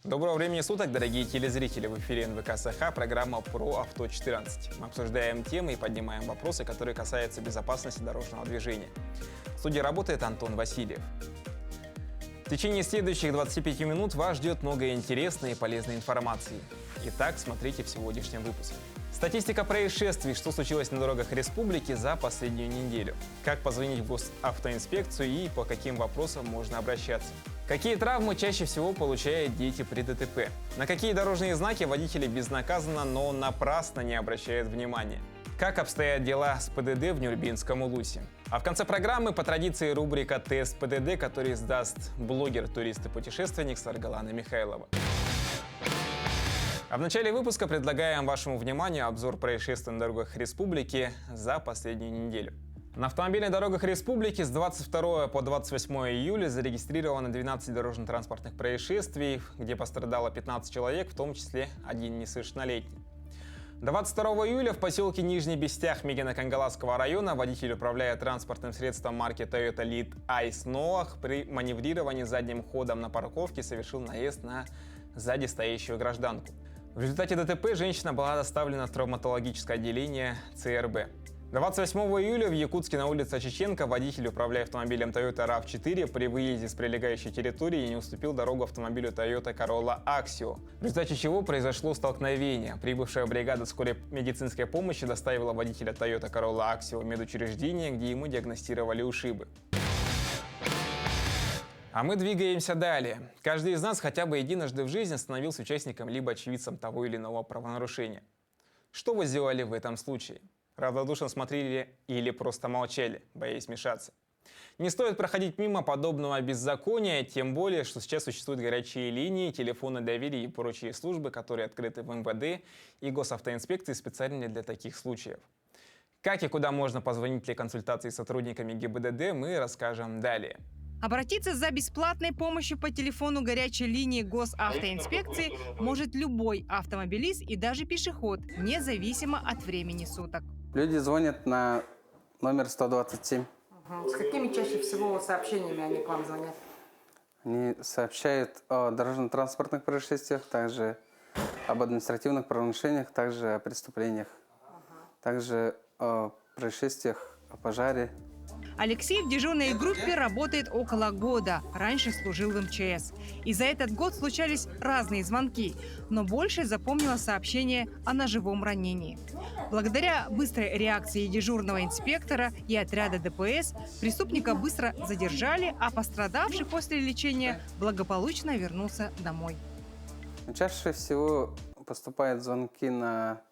Доброго времени суток, дорогие телезрители! В эфире НВК СХ, программа про авто 14. Мы обсуждаем темы и поднимаем вопросы, которые касаются безопасности дорожного движения. В студии работает Антон Васильев. В течение следующих 25 минут вас ждет много интересной и полезной информации. Итак, смотрите в сегодняшнем выпуске. Статистика происшествий, что случилось на дорогах республики за последнюю неделю. Как позвонить в госавтоинспекцию и по каким вопросам можно обращаться. Какие травмы чаще всего получают дети при ДТП? На какие дорожные знаки водители безнаказанно, но напрасно не обращают внимания? Как обстоят дела с ПДД в Нюрнбергском Улусе? А в конце программы по традиции рубрика «Тест ПДД», который сдаст блогер, турист и путешественник Саргалана Михайлова. А в начале выпуска предлагаем вашему вниманию обзор происшествий на дорогах республики за последнюю неделю. На автомобильных дорогах республики с 22 по 28 июля зарегистрировано 12 дорожно-транспортных происшествий, где пострадало 15 человек, в том числе один несовершеннолетний. 22 июля в поселке Нижний Бестях Мегино-Кангаласского района водитель, управляя транспортным средством марки Toyota Lead Ice Noah, при маневрировании задним ходом на парковке совершил наезд на сзади стоящую гражданку. В результате ДТП женщина была доставлена в травматологическое отделение ЦРБ. 28 июля в Якутске на улице Чеченко водитель, управляя автомобилем Toyota RAV4, при выезде с прилегающей территории не уступил дорогу автомобилю Toyota Corolla Axio, в результате чего произошло столкновение. Прибывшая бригада скорой медицинской помощи доставила водителя Toyota Corolla Axio в медучреждение, где ему диагностировали ушибы. А мы двигаемся далее. Каждый из нас хотя бы единожды в жизни становился участником либо очевидцем того или иного правонарушения. Что вы сделали в этом случае? Равнодушно смотрели или просто молчали, боясь вмешаться? Не стоит проходить мимо подобного беззакония, тем более, что сейчас существуют горячие линии, телефоны доверия и прочие службы, которые открыты в МВД и госавтоинспекции специально для таких случаев. Как и куда можно позвонить для консультации с сотрудниками ГИБДД, мы расскажем далее. Обратиться за бесплатной помощью по телефону горячей линии госавтоинспекции может любой автомобилист и даже пешеход, независимо от времени суток. Люди звонят на номер 127. С какими чаще всего сообщениями они к вам звонят? Они сообщают о дорожно-транспортных происшествиях, также об административных правонарушениях, также о преступлениях, также о происшествиях, о пожаре. Алексей в дежурной группе работает около года. Раньше служил в МЧС. И за этот год случались разные звонки, но больше запомнила сообщение о ножевом ранении. Благодаря быстрой реакции дежурного инспектора и отряда ДПС преступника быстро задержали, а пострадавший после лечения благополучно вернулся домой. Чаще всего поступают звонки на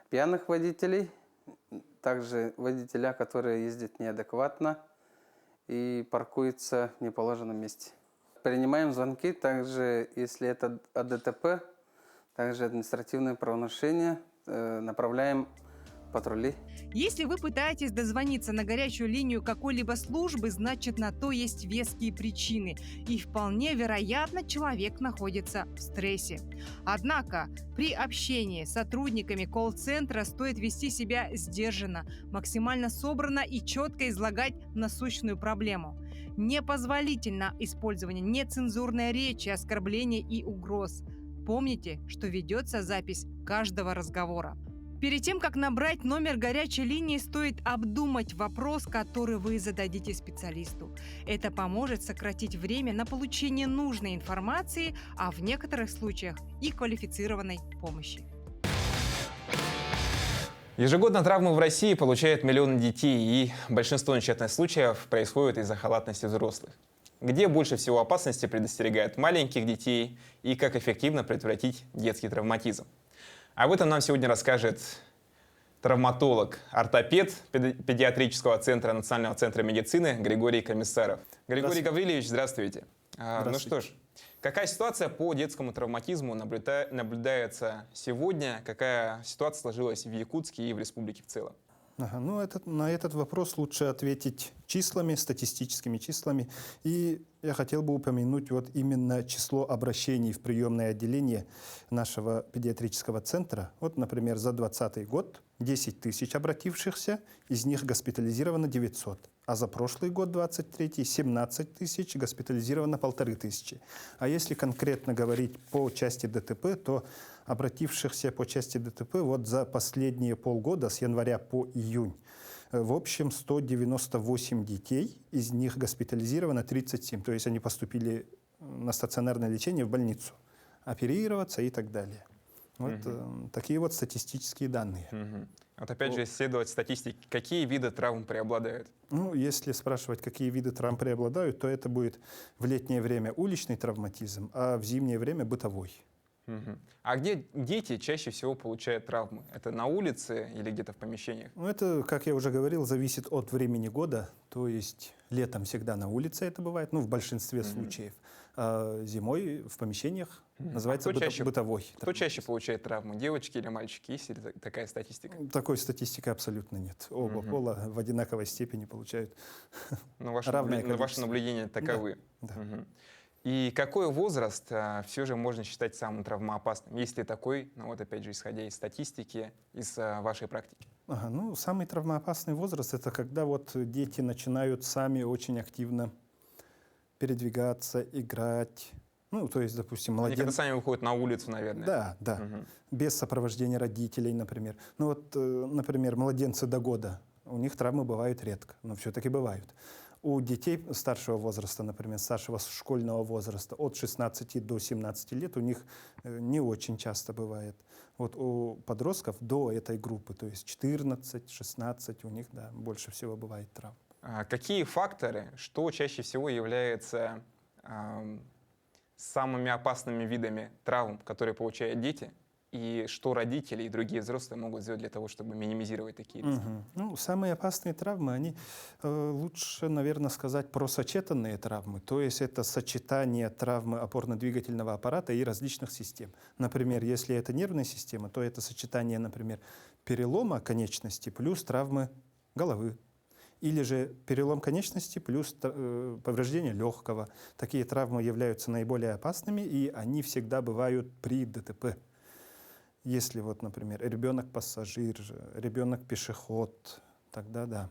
пьяных водителей, также водителя, которые ездят неадекватно и паркуются в неположенном месте. Принимаем звонки также, если это о ДТП, также административные правонарушения, направляем патрули. Если вы пытаетесь дозвониться на горячую линию какой-либо службы, значит, на то есть веские причины. И вполне вероятно, человек находится в стрессе. Однако при общении с сотрудниками колл-центра стоит вести себя сдержанно, максимально собранно и четко излагать насущную проблему. Непозволительно использование нецензурной речи, оскорбления и угроз. Помните, что ведется запись каждого разговора. Перед тем, как набрать номер горячей линии, стоит обдумать вопрос, который вы зададите специалисту. Это поможет сократить время на получение нужной информации, а в некоторых случаях и квалифицированной помощи. Ежегодно травмы в России получают миллионы детей, и большинство несчастных случаев происходит из-за халатности взрослых. Где больше всего опасности предостерегают маленьких детей и как эффективно предотвратить детский травматизм? Об этом нам сегодня расскажет травматолог, ортопед педиатрического центра Национального центра медицины Григорий Комиссаров. Григорий Гаврилович, здравствуйте. Ну что ж, какая ситуация по детскому травматизму наблюдается сегодня? Какая ситуация сложилась в Якутске и в республике в целом? На этот вопрос лучше ответить числами, статистическими числами. И я хотел бы упомянуть именно число обращений в приемное отделение нашего педиатрического центра. Например, за 2020 год 10 тысяч обратившихся, из них госпитализировано 900. А за прошлый год, 23-й, 17 тысяч, госпитализировано 1500. А если конкретно говорить по части ДТП, то обратившихся по части ДТП вот за последние полгода, с января по июнь, в общем 198 детей, из них госпитализировано 37. То есть они поступили на стационарное лечение в больницу, оперироваться и так далее. Вот такие вот статистические данные. Вот опять же, исследовать статистики, какие виды травм преобладают? Ну, если спрашивать, какие виды травм преобладают, то это будет в летнее время уличный травматизм, а в зимнее время бытовой. А где дети чаще всего получают травмы? Это на улице или где-то в помещениях? Ну, это, как я уже говорил, зависит от времени года. То есть летом всегда на улице это бывает, ну, в большинстве случаев. А зимой в помещениях называется бытовой. Кто чаще получает травмы, девочки или мальчики? Есть ли такая статистика? Такой статистики абсолютно нет. Оба пола в одинаковой степени получают Ваши равное количество. наблюдения таковы. Да. И какой возраст все же можно считать самым травмоопасным? Есть ли такой, ну вот опять же, исходя из статистики, из вашей практики? Ну, самый травмоопасный возраст — это когда вот дети начинают сами очень активно передвигаться, играть. Ну, то есть, допустим, Они младенцы... когда сами выходят на улицу, наверное. Да. Без сопровождения родителей, например. Ну вот, например, младенцы до года, у них травмы бывают редко, но все-таки бывают. У детей старшего возраста, например, старшего школьного возраста, от 16 до 17 лет у них не очень часто бывает. Вот у подростков до этой группы, то есть 14-16, у них, да, больше всего бывает травм. Какие факторы, что чаще всего является самыми опасными видами травм, которые получают дети, и что родители и другие взрослые могут сделать для того, чтобы минимизировать такие риски? Ну, самые опасные травмы, они лучше, наверное, сказать про сочетанные травмы. То есть это сочетание травмы опорно-двигательного аппарата и различных систем. Например, если это нервная система, то это сочетание, например, перелома конечности плюс травмы головы. Или же перелом конечности плюс повреждение легкого. Такие травмы являются наиболее опасными, и они всегда бывают при ДТП. Если вот, например, ребенок-пассажир, ребенок-пешеход, тогда да,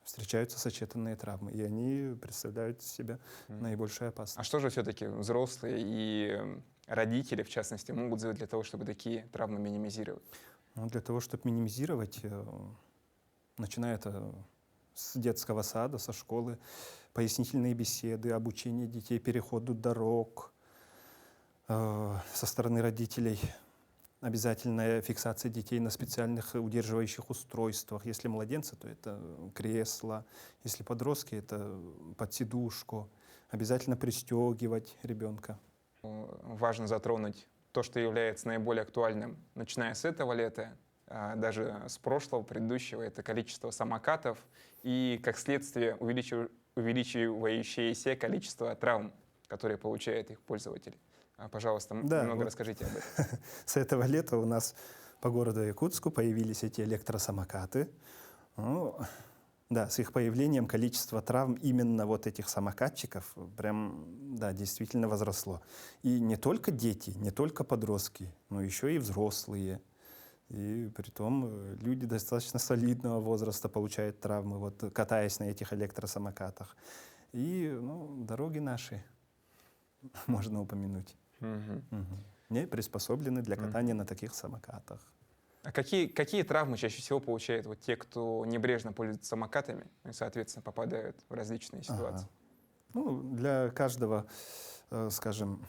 встречаются сочетанные травмы, и они представляют из себя наибольшую опасность. А что же все-таки взрослые и родители, в частности, могут сделать для того, чтобы такие травмы минимизировать? Ну, для того, чтобы минимизировать, начиная это с детского сада, со школы, пояснительные беседы, обучение детей переходу дорог со стороны родителей, обязательная фиксация детей на специальных удерживающих устройствах. Если младенцы, то это кресло, если подростки, это под сидушку. Обязательно пристегивать ребенка. Важно затронуть то, что является наиболее актуальным, начиная с этого лета, даже с прошлого, предыдущего, это количество самокатов и, как следствие, увеличивающееся количество травм, которые получают их пользователи. Пожалуйста, немного расскажите об этом. С этого лета у нас по городу Якутску появились эти электросамокаты. Ну, да, с их появлением количество травм именно вот этих самокатчиков прям, да, действительно возросло. И не только дети, не только подростки, но еще и взрослые. И притом люди достаточно солидного возраста получают травмы, вот, катаясь на этих электросамокатах. И дороги наши можно упомянуть. Не приспособлены для катания на таких самокатах. А какие травмы чаще всего получают вот те, кто небрежно пользуется самокатами и, соответственно, попадают в различные ситуации? Ну, для каждого, скажем,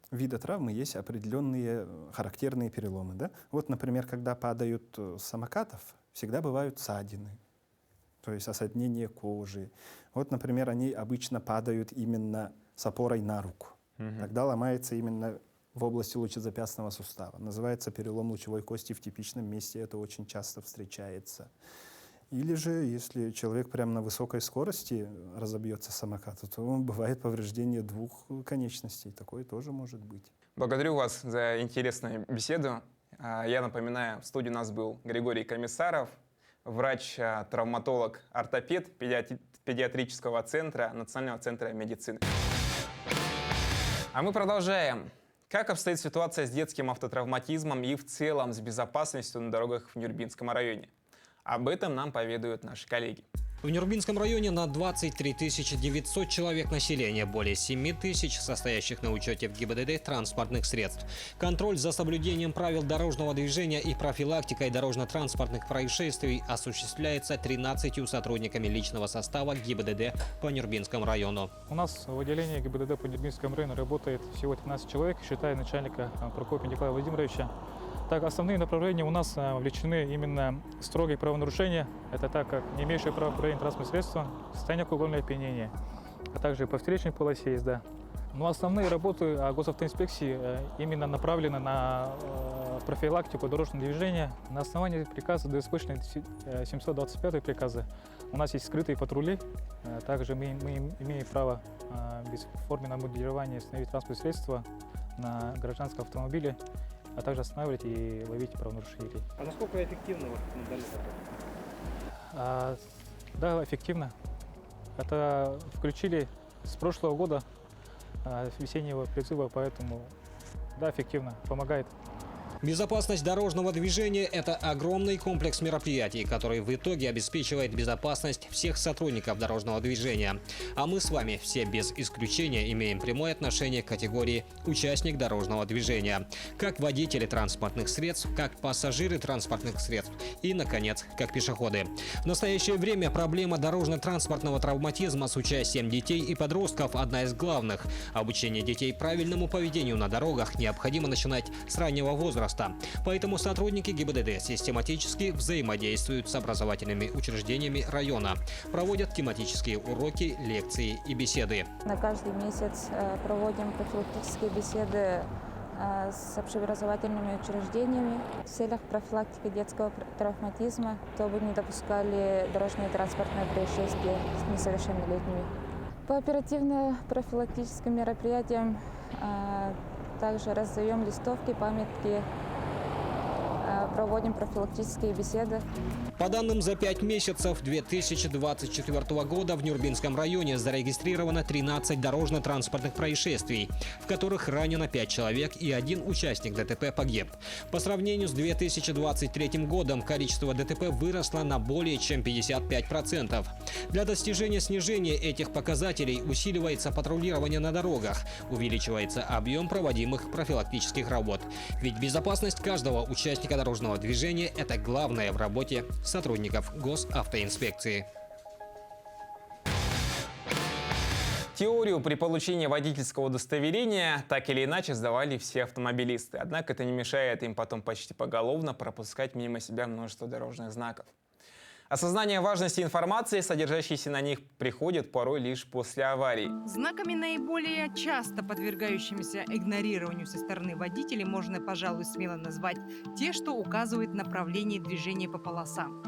вида травмы есть определенные характерные переломы. Да? Вот, например, когда падают с самокатов, всегда бывают ссадины, то есть осаднение кожи. Вот, например, они обычно падают именно с опорой на руку. Тогда ломается именно в области лучезапястного сустава. Называется перелом лучевой кости в типичном месте. Это очень часто встречается. Или же, если человек прямо на высокой скорости разобьется с самоката, то бывает повреждение двух конечностей. Такое тоже может быть. Благодарю вас за интересную беседу. Я напоминаю, в студии у нас был Григорий Комиссаров, врач-травматолог, ортопед педиатрического центра Национального центра медицины. А мы продолжаем. Как обстоит ситуация с детским автотравматизмом и в целом с безопасностью на дорогах в Нюрбинском районе? Об этом нам поведают наши коллеги. В Нюрбинском районе на 23 900 человек населения, более 7 тысяч состоящих на учете в ГИБДД транспортных средств. Контроль за соблюдением правил дорожного движения и профилактикой дорожно-транспортных происшествий осуществляется 13 сотрудниками личного состава ГИБДД по Нюрбинскому району. У нас в отделении ГИБДД по Нюрбинскому району работает всего 13 человек, считая начальника Прокопия Николая Владимировича. Так, основные направления у нас вовлечены именно строгие правонарушения. Это так как не имеющие права управления транспортным средством, состояние алкогольного опьянения, а также по встречной полосе езда. Но основные работы госавтоинспекции именно направлены на профилактику дорожного движения. На основании приказа ДСПшной 725 приказа у нас есть скрытые патрули. Также мы имеем право без формы модулирования остановить транспортное средство на гражданском автомобиле, а также останавливать и ловить правонарушителей. А насколько эффективно вот на данный момент? Да, эффективно. Это включили с прошлого года весеннего призыва, поэтому да, эффективно, помогает. Безопасность дорожного движения – это огромный комплекс мероприятий, который в итоге обеспечивает безопасность всех сотрудников дорожного движения. А мы с вами все без исключения имеем прямое отношение к категории «участник дорожного движения», как водители транспортных средств, как пассажиры транспортных средств и, наконец, как пешеходы. В настоящее время проблема дорожно-транспортного травматизма с участием детей и подростков – одна из главных. Обучение детей правильному поведению на дорогах необходимо начинать с раннего возраста. Поэтому сотрудники ГИБДД систематически взаимодействуют с образовательными учреждениями района, проводят тематические уроки, лекции и беседы. На каждый месяц проводим профилактические беседы с общеобразовательными учреждениями в целях профилактики детского травматизма, чтобы не допускали дорожные транспортные происшествия с несовершеннолетними. По оперативно-профилактическим мероприятиям также раздаем листовки, памятки, проводим профилактические беседы. По данным за 5 месяцев 2024 года в Нюрбинском районе зарегистрировано 13 дорожно-транспортных происшествий, в которых ранено 5 человек и 1 участник ДТП погиб. По сравнению с 2023 годом количество ДТП выросло на более чем 55%. Для достижения снижения этих показателей усиливается патрулирование на дорогах, увеличивается объем проводимых профилактических работ. Ведь безопасность каждого участника дорожного движения – это главное в работе сотрудников госавтоинспекции. Теорию при получении водительского удостоверения так или иначе сдавали все автомобилисты. Однако это не мешает им потом почти поголовно пропускать мимо себя множество дорожных знаков. Осознание важности информации, содержащейся на них, приходит порой лишь после аварий. Знаками, наиболее часто подвергающимися игнорированию со стороны водителей, можно, пожалуй, смело назвать те, что указывают направление движения по полосам.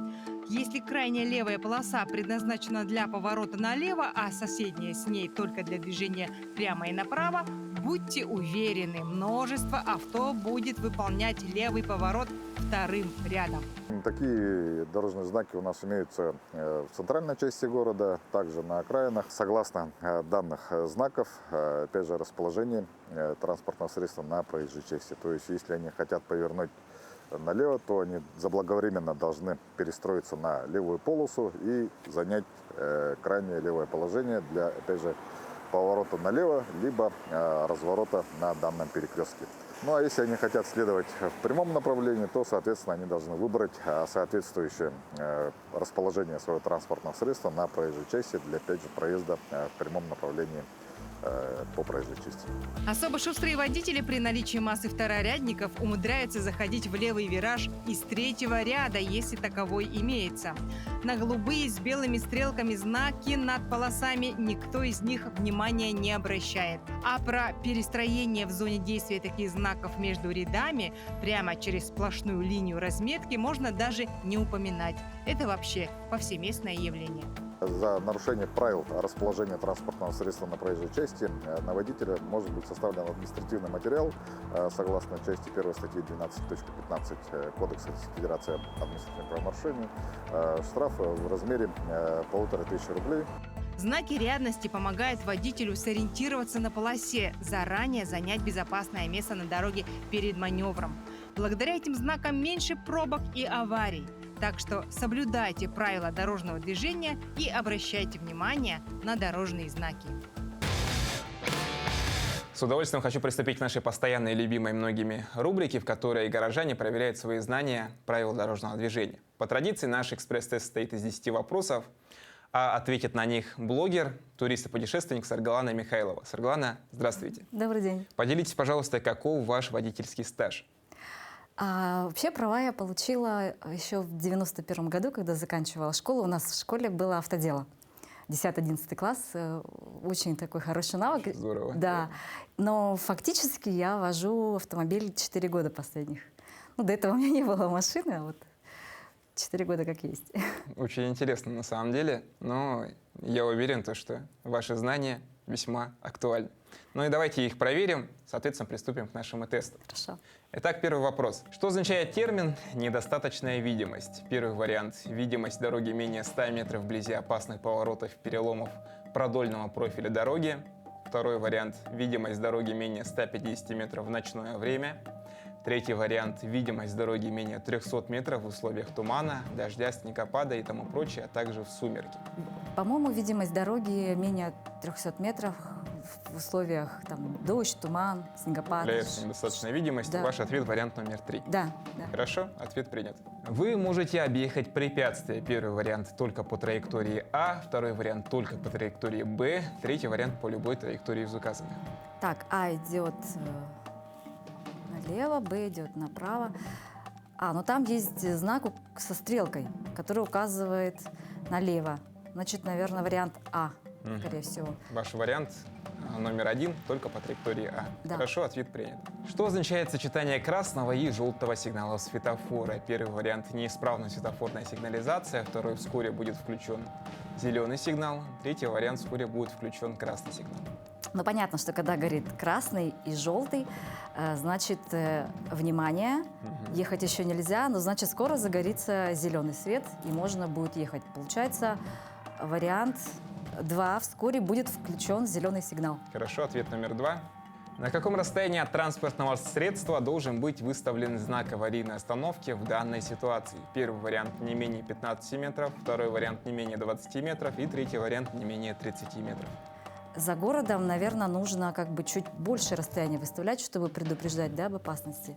Если крайняя левая полоса предназначена для поворота налево, а соседняя с ней только для движения прямо и направо, будьте уверены, множество авто будет выполнять левый поворот вторым рядом. Такие дорожные знаки у нас имеются в центральной части города, также на окраинах. Согласно данных знаков, опять же, расположение транспортного средства на проезжей части. То есть, если они хотят повернуть налево, то они заблаговременно должны перестроиться на левую полосу и занять крайнее левое положение для, опять же, поворота налево, либо разворота на данном перекрестке. Ну а если они хотят следовать в прямом направлении, то, соответственно, они должны выбрать соответствующее расположение своего транспортного средства на проезжей части для, опять же, проезда в прямом направлении по проезжей части. Особо шустрые водители при наличии массы второрядников умудряются заходить в левый вираж из третьего ряда, если таковой имеется. На голубые с белыми стрелками знаки над полосами никто из них внимания не обращает. А про перестроение в зоне действия таких знаков между рядами прямо через сплошную линию разметки можно даже не упоминать. Это вообще повсеместное явление. За нарушение правил расположения транспортного средства на проезжей части на водителя может быть составлен административный материал согласно части 1 статьи 12.15 Кодекса Федерации административных правонарушений. Штраф в размере 1500 рублей. Знаки рядности помогают водителю сориентироваться на полосе, заранее занять безопасное место на дороге перед маневром. Благодаря этим знакам меньше пробок и аварий. Так что соблюдайте правила дорожного движения и обращайте внимание на дорожные знаки. С удовольствием хочу приступить к нашей постоянной любимой многими рубрике, в которой горожане проверяют свои знания правил дорожного движения. По традиции наш экспресс-тест состоит из 10 вопросов, а ответит на них блогер, турист и путешественник Саргалана Михайлова. Саргалана, здравствуйте. Добрый день. Поделитесь, пожалуйста, каков ваш водительский стаж? Вообще права я получила еще в 91 году, когда заканчивала школу. У нас в школе было автодело. 10-11 класс. Очень такой хороший навык. Здорово. Да. Но фактически я вожу автомобиль 4 года последних. Ну, до этого у меня не было машины, а вот 4 года как есть. Очень интересно на самом деле, но я уверен, что ваши знания весьма актуальны. Ну и давайте их проверим, соответственно, приступим к нашему тесту. Хорошо. Итак, первый вопрос. Что означает термин «недостаточная видимость»? Первый вариант – видимость дороги менее 100 метров вблизи опасных поворотов, переломов продольного профиля дороги. Второй вариант – видимость дороги менее 150 метров в ночное время. Третий вариант – видимость дороги менее 300 метров в условиях тумана, дождя, снегопада и тому прочее, а также в сумерки. По-моему, видимость дороги менее 300 метров в условиях там, дождь, туман, снегопад. Является недостаточной видимостью. Да. Ваш ответ – вариант номер 3. Да, да. Хорошо, ответ принят. Вы можете объехать препятствие. Первый вариант только по траектории А, второй вариант только по траектории Б, третий вариант по любой траектории из указанных. Так, А идет налево, Б идет направо. Но там есть знак со стрелкой, который указывает налево. Значит, наверное, вариант А, скорее всего. Ваш вариант номер 1 только по траектории А. Да. Хорошо, ответ принят. Что означает сочетание красного и желтого сигналов светофора? Первый вариант – неисправная светофорная сигнализация, второй – вскоре будет включен зеленый сигнал, третий вариант – вскоре будет включен красный сигнал. Ну, понятно, что когда горит красный и желтый, значит, внимание, ехать еще нельзя, но значит, скоро загорится зеленый свет, и можно будет ехать. Получается, вариант 2. Вскоре будет включен зеленый сигнал. Хорошо, ответ номер 2. На каком расстоянии от транспортного средства должен быть выставлен знак аварийной остановки в данной ситуации? Первый вариант не менее 15 метров, второй вариант не менее 20 метров и третий вариант не менее 30 метров. За городом, наверное, нужно как бы чуть больше расстояния выставлять, чтобы предупреждать, да, об опасности.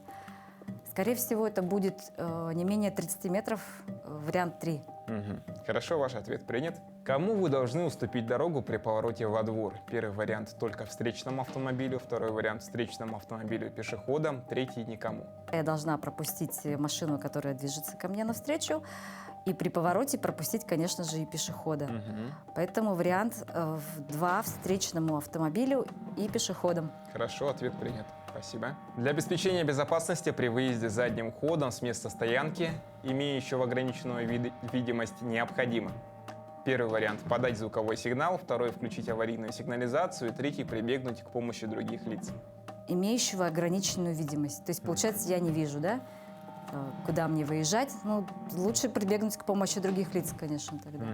Скорее всего, это будет не менее 30 метров, вариант 3. Хорошо, ваш ответ принят. Кому вы должны уступить дорогу при повороте во двор? Первый вариант только встречному автомобилю, второй вариант встречному автомобилю и пешеходам, третий никому. Я должна пропустить машину, которая движется ко мне навстречу, и при повороте пропустить, конечно же, и пешехода. Поэтому вариант 2 встречному автомобилю и пешеходам. Хорошо, ответ принят. Спасибо. Для обеспечения безопасности при выезде задним ходом с места стоянки, имеющего ограниченную видимость, необходимо. Первый вариант – подать звуковой сигнал, второй – включить аварийную сигнализацию, и третий – прибегнуть к помощи других лиц. Имеющего ограниченную видимость. То есть, получается, я не вижу, да, куда мне выезжать. Ну, лучше прибегнуть к помощи других лиц, конечно, тогда.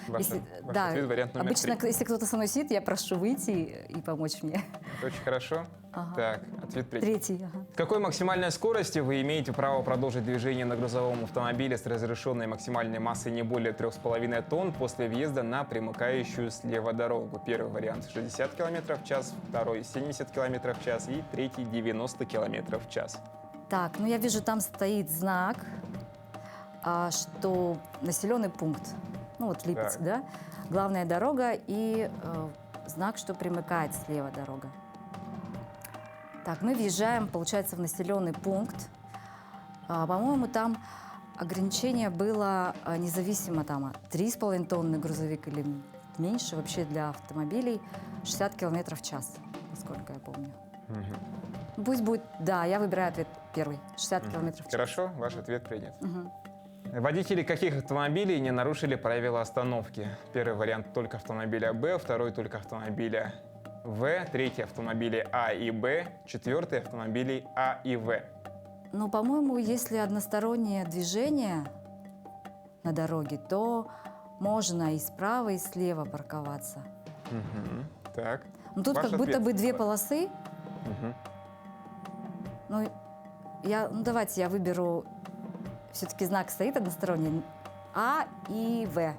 Ваш ответ – вариант номер 3. Обычно, если кто-то со мной сидит, я прошу выйти и помочь мне. Это очень хорошо. Ага. Так, ответ принят. Третий. Ага. С какой максимальной скоростью вы имеете право продолжить движение на грузовом автомобиле с разрешенной максимальной массой не более 3,5 тонн после въезда на примыкающую слева дорогу? Первый вариант 60 км в час, второй 70 км в час и третий 90 км в час. Так, ну я вижу, там стоит знак, что населенный пункт, ну вот Липецк, да, главная дорога и знак, что примыкает слева дорога. Так, мы въезжаем, получается, в населенный пункт. По-моему, там ограничение было независимо, там 3,5 тонны грузовик или меньше, вообще для автомобилей 60 км в час, насколько я помню. Пусть будет, да, я выбираю ответ первый, 60 км в час. Хорошо, ваш ответ принят. Водители каких автомобилей не нарушили правила остановки? Первый вариант только автомобиля Б, второй только автомобиля В, третий автомобили А и Б, четвертый автомобили А и В. Ну, по-моему, если одностороннее движение на дороге, то можно и справа, и слева парковаться. Так. Ну, тут Ваш как будто ответ. бы две полосы. Ну, давайте я выберу все-таки знак стоит односторонний А и В.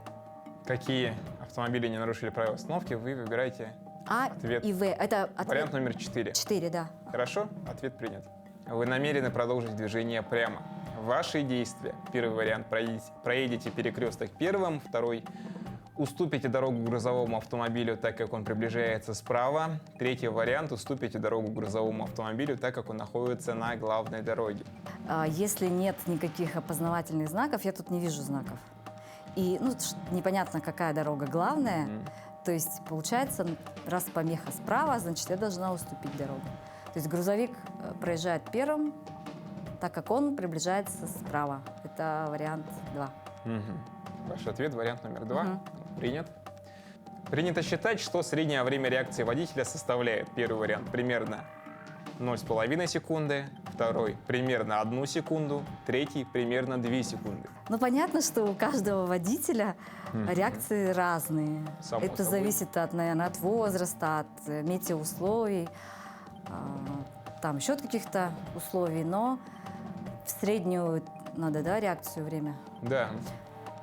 Какие автомобили не нарушили правила остановки, вы выбираете А ответ. и В. Это ответ Вариант номер 4. 4, да. Хорошо? Ответ принят. Вы намерены продолжить движение прямо. Ваши действия. Первый вариант. Проедете перекресток первым. Второй. Уступите дорогу грузовому автомобилю, так как он приближается справа. Третий вариант. Уступите дорогу грузовому автомобилю, так как он находится на главной дороге. Если нет никаких опознавательных знаков, я тут не вижу знаков. И непонятно, какая дорога главная. То есть, получается, раз помеха справа, значит, я должна уступить дорогу. То есть грузовик проезжает первым, так как он приближается справа. Это вариант 2. Ваш ответ, вариант номер 2. Принят. Принято считать, что среднее время реакции водителя составляет: первый вариант примерно 0,5 секунды, второй примерно 1 секунду, третий примерно 2 секунды. Ну, понятно, что у каждого водителя реакции разные. Само Это собой. зависит, наверное, от возраста, от метеоусловий, там еще от каких-то условий, но в среднюю надо, да, реакцию время? Да.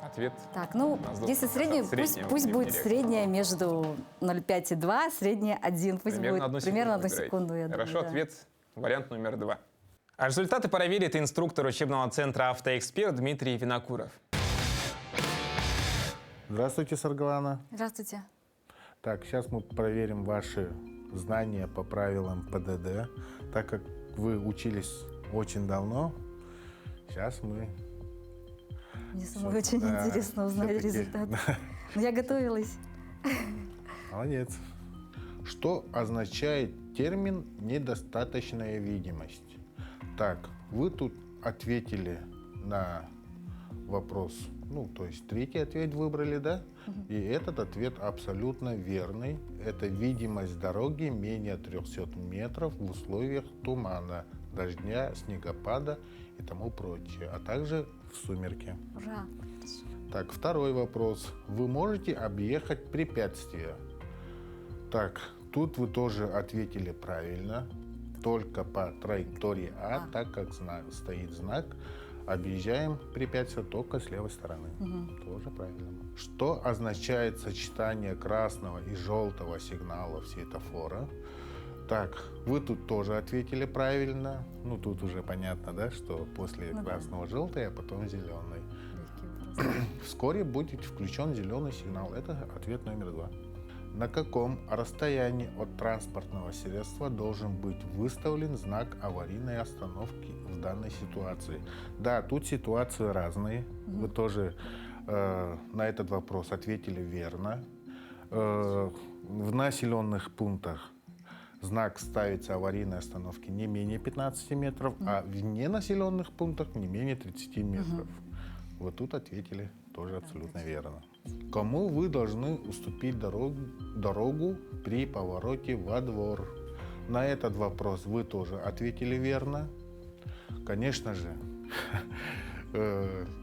Ответ. Так, ну, у нас если должен среднюю, оказаться пусть среднего будет времени средняя между 0,5 и 2, средняя 1. Пусть Примерно будет 1 примерно 1 выбираете. секунду, я Хорошо, думаю. Да. ответ вариант номер 2. А результаты проверит инструктор учебного центра «Автоэксперт» Дмитрий Винокуров. Здравствуйте, Саргалана. Здравствуйте. Так, сейчас мы проверим ваши знания по правилам ПДД. Так как вы учились очень давно, сейчас мы... Мне самой очень интересно узнать всё-таки. результат. Но я готовилась. Молодец. Что означает термин «недостаточная видимость»? Так, вы тут ответили на вопрос, то есть третий ответ выбрали, да? И этот ответ абсолютно верный. Это видимость дороги менее 300 метров в условиях тумана, дождя, снегопада и тому прочее, а также в сумерки. Ура! Так, второй вопрос. Вы можете объехать препятствия? Так, тут вы тоже ответили правильно. Только по траектории А, так как стоит знак, объезжаем препятствие только с левой стороны. Тоже правильно. Что означает сочетание красного и желтого сигналов светофора? Так, вы тут тоже ответили правильно. Тут уже понятно, да, что после красного желтый, а потом зеленый. Вскоре будет включен зеленый сигнал. Это ответ номер 2. На каком расстоянии от транспортного средства должен быть выставлен знак аварийной остановки в данной ситуации? Да, тут ситуации разные. Вы тоже на этот вопрос ответили верно. В населенных пунктах знак ставится аварийной остановки не менее 15 метров, а в ненаселенных пунктах не менее 30 метров. Вот тут ответили тоже абсолютно верно. Кому вы должны уступить дорогу при повороте во двор? На этот вопрос вы тоже ответили верно. Конечно же,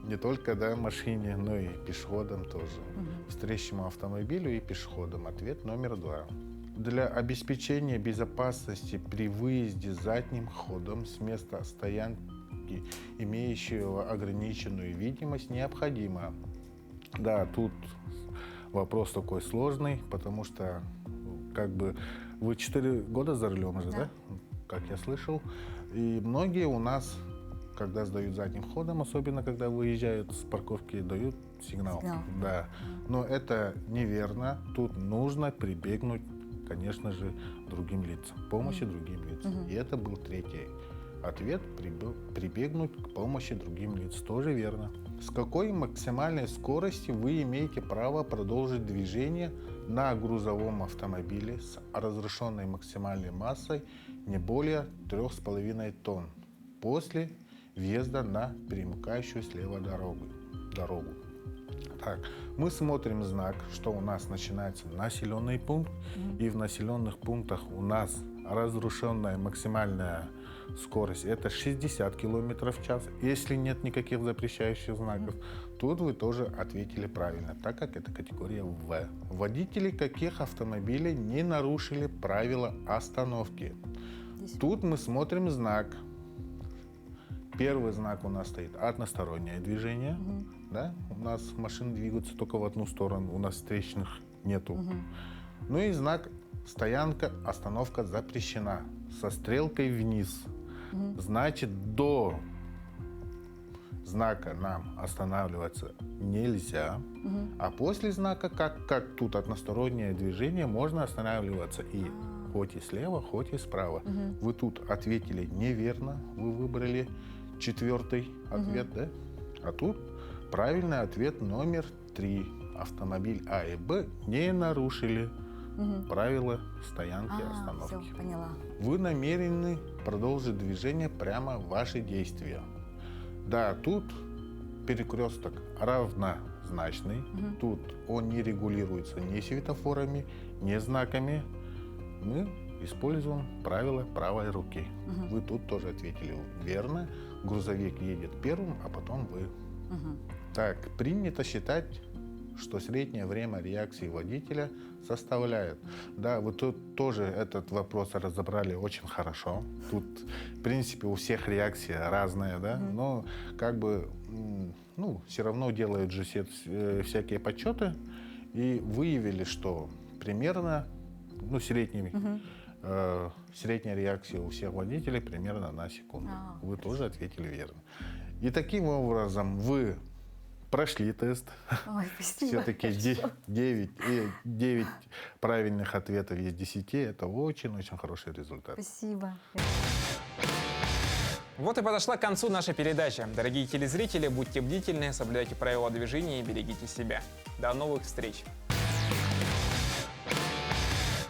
не только машине, но и пешеходам тоже. Встречному автомобилю и пешеходам. Ответ номер 2. Для обеспечения безопасности при выезде задним ходом с места стоянки, имеющего ограниченную видимость, необходимо. Да, тут вопрос такой сложный, потому что вы 4 года за рулем уже, да? Как я слышал. И многие у нас, когда сдают задним ходом, особенно когда выезжают с парковки, дают сигнал. Да. Но это неверно. Тут нужно прибегнуть, конечно же, другим лицам, помощи другим лицам. И это был третий ответ: прибегнуть к помощи другим лицам. Тоже верно. С какой максимальной скоростью вы имеете право продолжить движение на грузовом автомобиле с разрешенной максимальной массой не более 3,5 тонн после въезда на перемыкающую слева дорогу? Так, мы смотрим знак, что у нас начинается населенный пункт, и в населенных пунктах у нас разрешенная максимальная скорость — это 60 км в час, если нет никаких запрещающих знаков. Тут вы тоже ответили правильно, так как это категория В. Водители каких автомобилей не нарушили правила остановки? Тут мы смотрим знак. Первый знак у нас стоит одностороннее движение. Да? У нас машины двигаются только в одну сторону, у нас встречных нету. Ну и знак стоянка, остановка запрещена. Со стрелкой вниз. Значит, до знака нам останавливаться нельзя. А после знака, как тут одностороннее движение, можно останавливаться и хоть и слева, хоть и справа. Вы тут ответили неверно, вы выбрали 4-й ответ, да? А тут правильный ответ номер 3. Автомобиль А и Б не нарушили правила стоянки и остановки. Все, поняла. Вы намерены продолжить движение прямо в ваши действия. Да, тут перекресток равнозначный. Тут он не регулируется ни светофорами, ни знаками. Мы используем правило правой руки. Вы тут тоже ответили верно. Грузовик едет первым, а потом вы. Так, принято считать, что среднее время реакции водителя составляет. Да, вы тут тоже этот вопрос разобрали очень хорошо. Тут, в принципе, у всех реакция разная, да, но как бы, ну, все равно делают же всякие подсчеты и выявили, что примерно, ну, средняя реакция у всех водителей примерно на секунду. Вы тоже ответили верно. И таким образом вы прошли тест. Ой, спасибо. Все-таки 9 правильных ответов из 10. Это очень-очень хороший результат. Спасибо. Вот и подошла к концу наша передача. Дорогие телезрители, будьте бдительны, соблюдайте правила движения и берегите себя. До новых встреч!